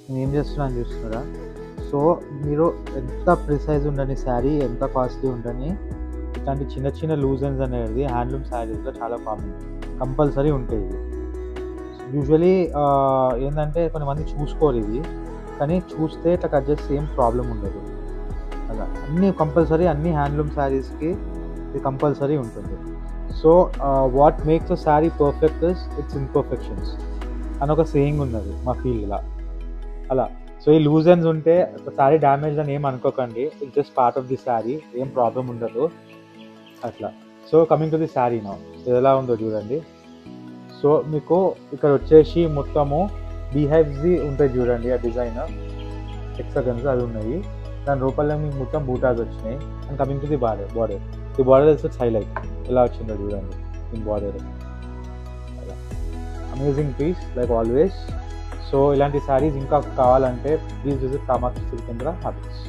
నేను ఏం చేస్తున్నాను చూస్తున్నారా? సో మీరు ఎంత ప్రిసైజ్ ఉండని శారీ, ఎంత కాస్ట్లీ ఉండని, ఇట్లాంటి చిన్న చిన్న లూజ్ ఎండ్స్ అనేది హ్యాండ్లూమ్ శారీస్లో చాలా కామన్, కంపల్సరీ ఉంటాయి ఇవి. యూజువలీ ఏంటంటే కొంతమంది చూసుకోరు ఇవి, కానీ చూస్తే ఇట్లా కట్ చేస్తే ఏం ప్రాబ్లం ఉండదు. అలా అన్నీ కంపల్సరీ, అన్ని హ్యాండ్లూమ్ శారీస్కి ఇది కంపల్సరీ ఉంటుంది. So what makes a sari perfect is it's imperfections అని ఒక సేయింగ్ ఉన్నది మా ఫీల్డ్లో. అలా సో ఈ లూజ్ ఎండ్స్ ఉంటే శారీ డ్యామేజ్ అని ఏం అనుకోకండి, it's just part of the sari, ఏం ప్రాబ్లం ఉండదు అట్లా. So coming to the sari now, ఇది ఎలా ఉందో చూడండి. సో మీకు ఇక్కడ వచ్చేసి మొత్తము బీహైవ్స్ది ఉంటుంది చూడండి, ఆ డిజైన్ హెక్సాగన్స్ అది ఉన్నాయి. దాని రూపంలో మీకు మొత్తం బూటాస్ వచ్చినాయి. And coming to the border the border is highlight, ఎలా వచ్చిందో చూడండి ఈ బార్డర్. అలా amazing piece like always. So ఇలాంటి శారీస్ ఇంకా కావాలంటే please visit Kamakshi silk Kendra habits.